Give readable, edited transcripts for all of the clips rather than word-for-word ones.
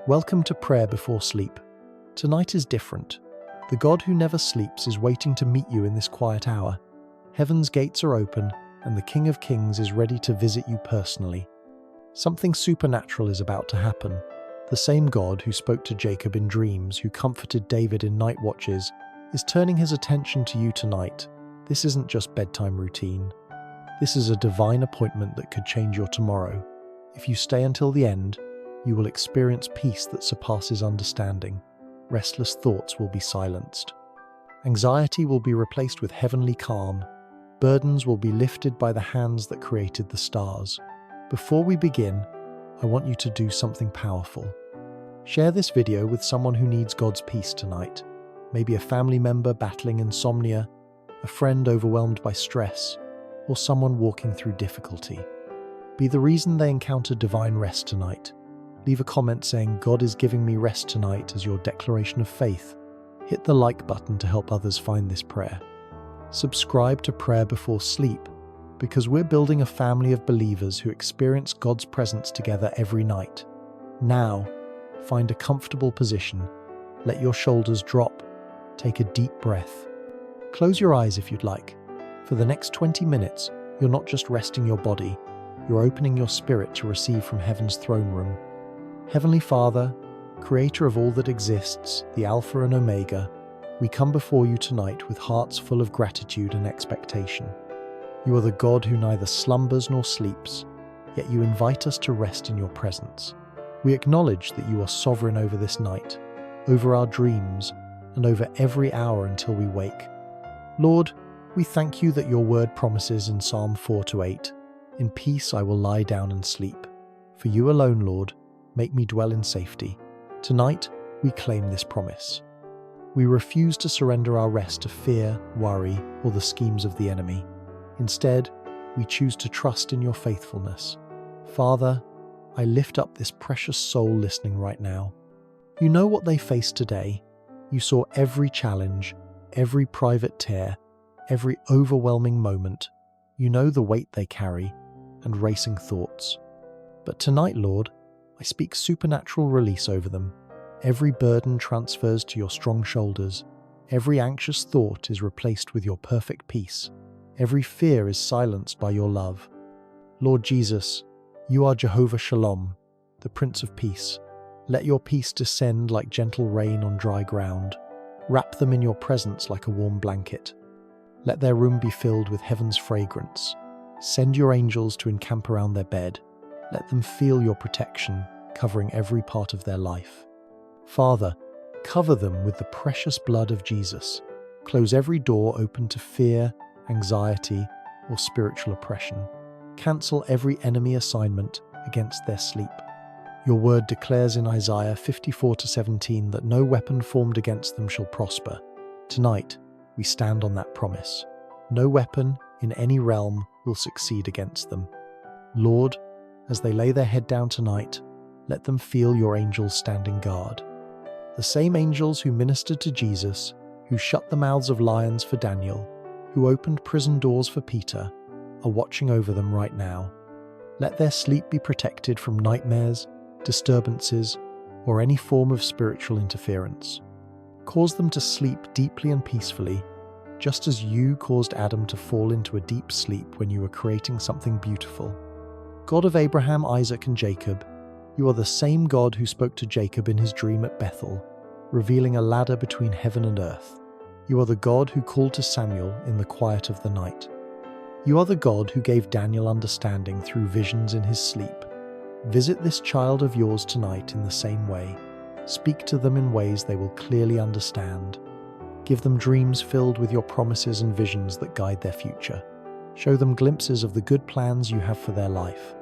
Welcome to prayer before sleep. Tonight is different. The God who never sleeps is waiting to meet you in this quiet hour. Heaven's gates are open, and the King of Kings is ready to visit you personally. Something supernatural is about to happen. The same God who spoke to Jacob in dreams, who comforted David in night watches, is turning his attention to you tonight. This isn't just bedtime routine. This is a divine appointment that could change your tomorrow. If you stay until the end, you will experience peace that surpasses understanding. Restless thoughts will be silenced. Anxiety will be replaced with heavenly calm. Burdens will be lifted by the hands that created the stars. Before we begin, I want you to do something powerful. Share this video with someone who needs God's peace tonight. Maybe a family member battling insomnia, a friend overwhelmed by stress, or someone walking through difficulty. Be the reason they encounter divine rest tonight. Leave a comment saying, "God is giving me rest tonight," as your declaration of faith. Hit the like button to help others find this prayer. Subscribe to Prayer Before Sleep, because we're building a family of believers who experience God's presence together every night. Now, find a comfortable position. Let your shoulders drop. Take a deep breath. Close your eyes if you'd like. For the next 20 minutes, you're not just resting your body, you're opening your spirit to receive from heaven's throne room. Heavenly Father, Creator of all that exists, the Alpha and Omega, we come before you tonight with hearts full of gratitude and expectation. You are the God who neither slumbers nor sleeps, yet you invite us to rest in your presence. We acknowledge that you are sovereign over this night, over our dreams, and over every hour until we wake. Lord, we thank you that your word promises in Psalm 4-8, "In peace I will lie down and sleep. For you alone, Lord, make me dwell in safety." Tonight, we claim this promise. We refuse to surrender our rest to fear, worry, or the schemes of the enemy. Instead, we choose to trust in your faithfulness. Father, I lift up this precious soul listening right now. You know what they face today. You saw every challenge, every private tear, every overwhelming moment. You know the weight they carry and racing thoughts. But tonight, Lord, I speak supernatural release over them. Every burden transfers to your strong shoulders. Every anxious thought is replaced with your perfect peace. Every fear is silenced by your love. Lord Jesus, you are Jehovah Shalom, the Prince of Peace. Let your peace descend like gentle rain on dry ground. Wrap them in your presence like a warm blanket. Let their room be filled with heaven's fragrance. Send your angels to encamp around their bed. Let them feel your protection, covering every part of their life. Father, cover them with the precious blood of Jesus. Close every door open to fear, anxiety, or spiritual oppression. Cancel every enemy assignment against their sleep. Your word declares in Isaiah 54-17 that no weapon formed against them shall prosper. Tonight, we stand on that promise. No weapon in any realm will succeed against them. Lord, as they lay their head down tonight, let them feel your angels standing guard. The same angels who ministered to Jesus, who shut the mouths of lions for Daniel, who opened prison doors for Peter, are watching over them right now. Let their sleep be protected from nightmares, disturbances, or any form of spiritual interference. Cause them to sleep deeply and peacefully, just as you caused Adam to fall into a deep sleep when you were creating something beautiful. God of Abraham, Isaac, and Jacob, you are the same God who spoke to Jacob in his dream at Bethel, revealing a ladder between heaven and earth. You are the God who called to Samuel in the quiet of the night. You are the God who gave Daniel understanding through visions in his sleep. Visit this child of yours tonight in the same way. Speak to them in ways they will clearly understand. Give them dreams filled with your promises and visions that guide their future. Show them glimpses of the good plans you have for their life.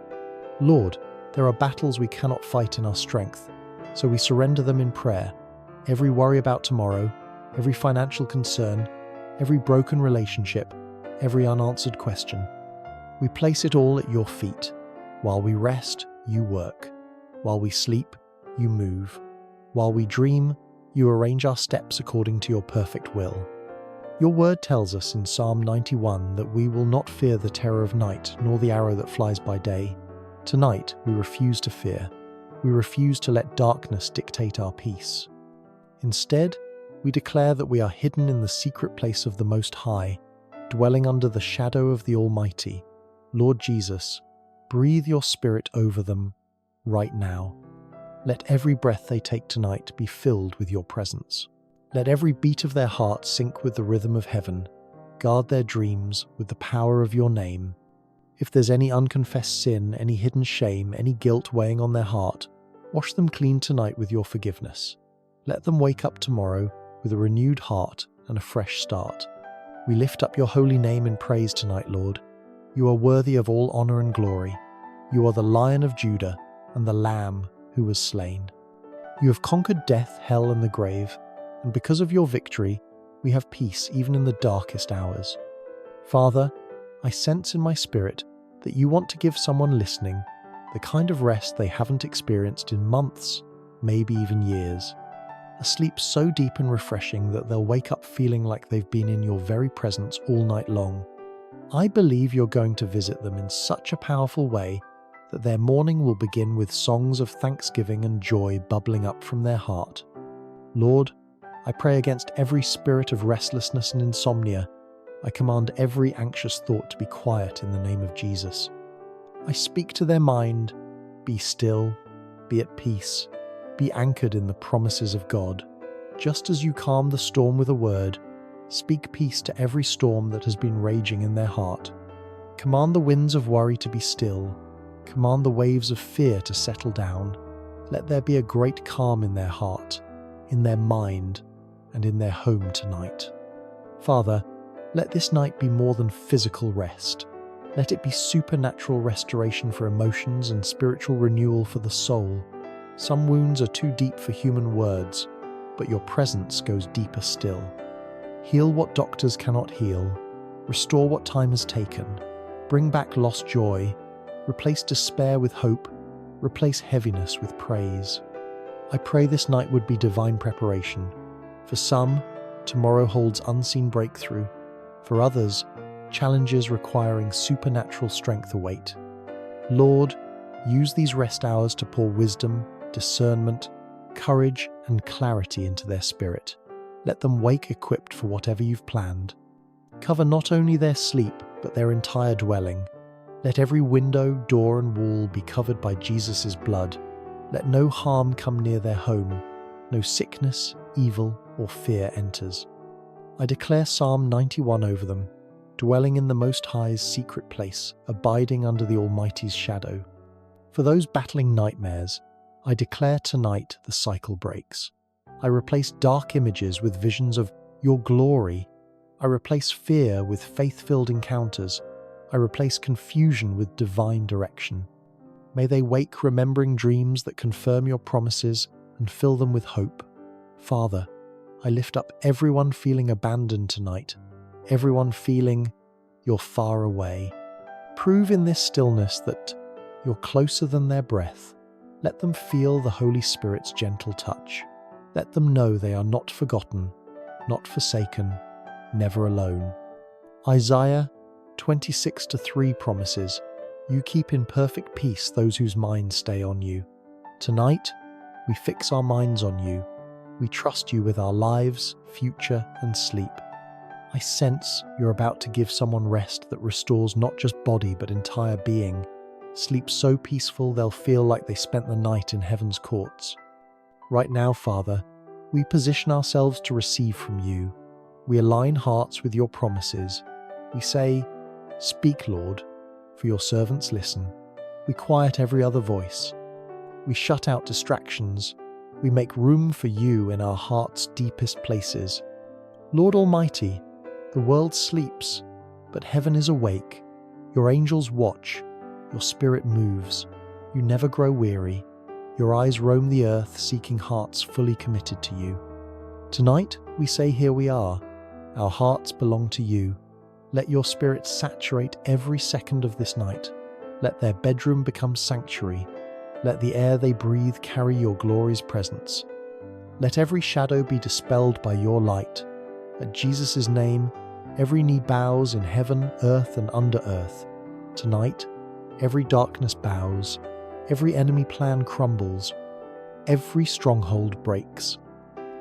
Lord, there are battles we cannot fight in our strength, so we surrender them in prayer. Every worry about tomorrow, every financial concern, every broken relationship, every unanswered question. We place it all at your feet. While we rest, you work. While we sleep, you move. While we dream, you arrange our steps according to your perfect will. Your word tells us in Psalm 91 that we will not fear the terror of night, nor the arrow that flies by day. Tonight, we refuse to fear. We refuse to let darkness dictate our peace. Instead, we declare that we are hidden in the secret place of the Most High, dwelling under the shadow of the Almighty. Lord Jesus, breathe your Spirit over them right now. Let every breath they take tonight be filled with your presence. Let every beat of their heart sync with the rhythm of heaven. Guard their dreams with the power of your name. If there's any unconfessed sin, any hidden shame, any guilt weighing on their heart, wash them clean tonight with your forgiveness. Let them wake up tomorrow with a renewed heart and a fresh start. We lift up your holy name in praise tonight, Lord. You are worthy of all honor and glory. You are the Lion of Judah and the Lamb who was slain. You have conquered death, hell, and the grave, and because of your victory, we have peace even in the darkest hours. Father, I sense in my spirit that you want to give someone listening the kind of rest they haven't experienced in months, maybe even years. A sleep so deep and refreshing that they'll wake up feeling like they've been in your very presence all night long. I believe you're going to visit them in such a powerful way that their morning will begin with songs of thanksgiving and joy bubbling up from their heart. Lord, I pray against every spirit of restlessness and insomnia. I command every anxious thought to be quiet in the name of Jesus. I speak to their mind, be still, be at peace, be anchored in the promises of God. Just as you calm the storm with a word, speak peace to every storm that has been raging in their heart. Command the winds of worry to be still. Command the waves of fear to settle down. Let there be a great calm in their heart, in their mind, and in their home tonight. Father, let this night be more than physical rest. Let it be supernatural restoration for emotions and spiritual renewal for the soul. Some wounds are too deep for human words, but your presence goes deeper still. Heal what doctors cannot heal. Restore what time has taken. Bring back lost joy. Replace despair with hope. Replace heaviness with praise. I pray this night would be divine preparation. For some, tomorrow holds unseen breakthrough. For others, challenges requiring supernatural strength await. Lord, use these rest hours to pour wisdom, discernment, courage, and clarity into their spirit. Let them wake equipped for whatever you've planned. Cover not only their sleep, but their entire dwelling. Let every window, door, and wall be covered by Jesus' blood. Let no harm come near their home. No sickness, evil, or fear enters. I declare Psalm 91 over them, dwelling in the Most High's secret place, abiding under the Almighty's shadow. For those battling nightmares, I declare tonight the cycle breaks. I replace dark images with visions of your glory. I replace fear with faith-filled encounters. I replace confusion with divine direction. May they wake remembering dreams that confirm your promises and fill them with hope. Father, I lift up everyone feeling abandoned tonight, everyone feeling you're far away. Prove in this stillness that you're closer than their breath. Let them feel the Holy Spirit's gentle touch. Let them know they are not forgotten, not forsaken, never alone. Isaiah 26:3 promises, you keep in perfect peace those whose minds stay on you. Tonight, we fix our minds on you. We trust you with our lives, future, and sleep. I sense you're about to give someone rest that restores not just body but entire being. Sleep so peaceful they'll feel like they spent the night in heaven's courts. Right now, Father, we position ourselves to receive from you. We align hearts with your promises. We say, speak, Lord, for your servants listen. We quiet every other voice. We shut out distractions. We make room for you in our heart's deepest places. Lord Almighty, the world sleeps, but heaven is awake. Your angels watch. Your spirit moves. You never grow weary. Your eyes roam the earth, seeking hearts fully committed to you. Tonight, we say, here we are. Our hearts belong to you. Let your spirit saturate every second of this night. Let their bedroom become sanctuary. Let the air they breathe carry your glory's presence. Let every shadow be dispelled by your light. At Jesus' name, every knee bows in heaven, earth, and under earth. Tonight, every darkness bows, Every enemy plan crumbles. Every stronghold breaks.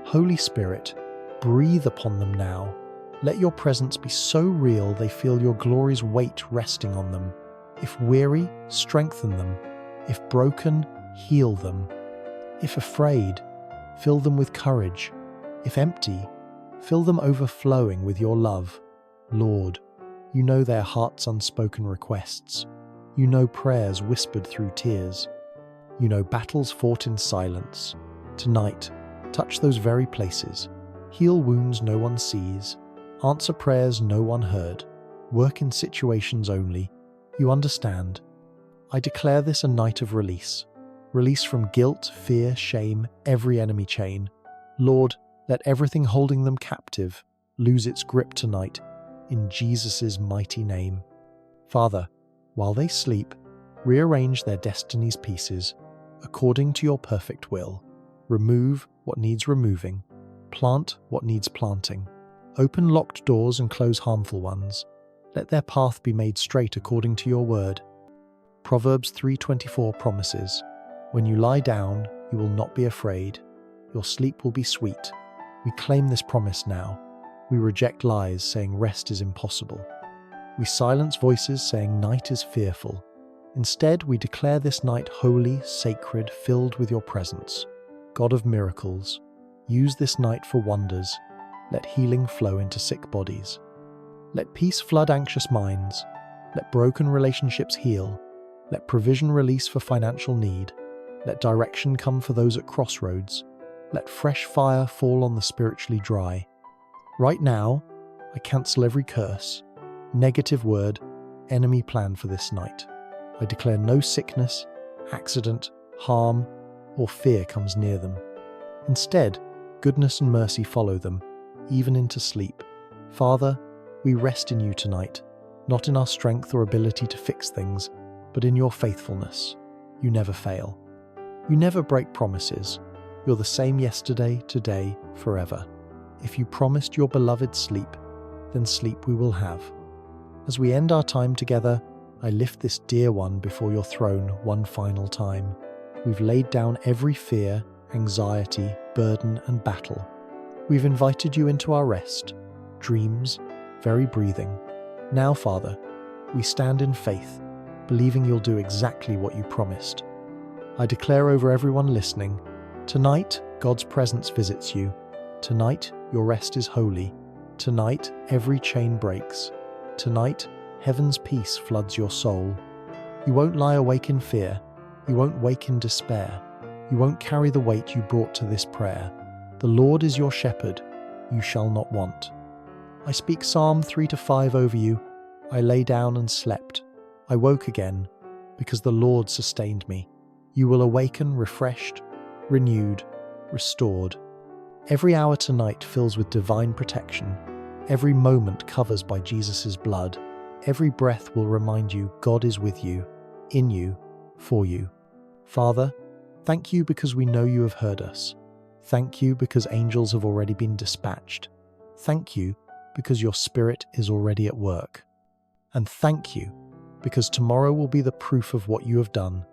Holy Spirit, breathe upon them now. Let your presence be so real they feel your glory's weight resting on them. If weary, strengthen them. If broken, heal them. If afraid, fill them with courage. If empty, fill them overflowing with your love. Lord, you know their hearts' unspoken requests. You know prayers whispered through tears. You know battles fought in silence. Tonight, touch those very places. Heal wounds no one sees. Answer prayers no one heard. Work in situations only you understand. I declare this a night of release. Release from guilt, fear, shame, every enemy chain. Lord, let everything holding them captive lose its grip tonight, in Jesus' mighty name. Father, while they sleep, rearrange their destiny's pieces according to your perfect will. Remove what needs removing. Plant what needs planting. Open locked doors and close harmful ones. Let their path be made straight according to your word. Proverbs 3:24 promises, when you lie down, you will not be afraid. Your sleep will be sweet. We claim this promise now. We reject lies saying rest is impossible. We silence voices saying night is fearful. Instead, we declare this night holy, sacred, filled with your presence. God of miracles, use this night for wonders. Let healing flow into sick bodies. Let peace flood anxious minds. Let broken relationships heal. Let provision release for financial need. Let direction come for those at crossroads. Let fresh fire fall on the spiritually dry. Right now, I cancel every curse, negative word, enemy plan for this night. I declare no sickness, accident, harm, or fear comes near them. Instead, goodness and mercy follow them, even into sleep. Father, we rest in you tonight, not in our strength or ability to fix things, but in your faithfulness. You never fail. You never break promises. You're the same yesterday, today, forever. If you promised your beloved sleep, then sleep we will have. As we end our time together, I lift this dear one before your throne one final time. We've laid down every fear, anxiety, burden, and battle. We've invited you into our rest, dreams, very breathing. Now, Father, we stand in faith, believing you'll do exactly what you promised. I declare over everyone listening, tonight, God's presence visits you. Tonight, your rest is holy. Tonight, every chain breaks. Tonight, heaven's peace floods your soul. You won't lie awake in fear. You won't wake in despair. You won't carry the weight you brought to this prayer. The Lord is your shepherd. You shall not want. I speak Psalm 3-5 over you. I lay down and slept. I woke again, because the Lord sustained me. You will awaken refreshed, renewed, restored. Every hour tonight fills with divine protection. Every moment covers by Jesus' blood. Every breath will remind you God is with you, in you, for you. Father, thank you because we know you have heard us. Thank you because angels have already been dispatched. Thank you because your Spirit is already at work. And thank you because tomorrow will be the proof of what you have done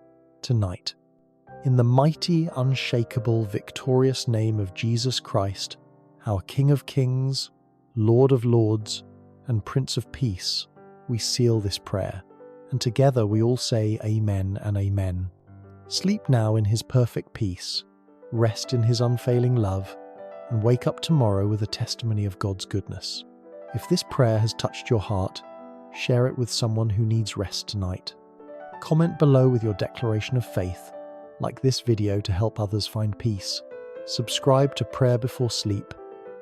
tonight. In the mighty, unshakable, victorious name of Jesus Christ, our King of Kings, Lord of Lords, and Prince of Peace, we seal this prayer, and together we all say Amen and Amen. Sleep now in his perfect peace, rest in his unfailing love, and wake up tomorrow with a testimony of God's goodness. If this prayer has touched your heart, share it with someone who needs rest tonight. Comment below with your declaration of faith, like this video to help others find peace. Subscribe to Prayer Before Sleep,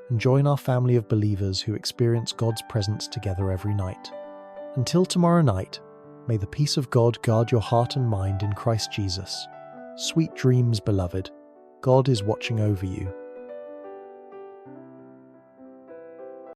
and join our family of believers who experience God's presence together every night. Until tomorrow night, may the peace of God guard your heart and mind in Christ Jesus. Sweet dreams, beloved. God is watching over you.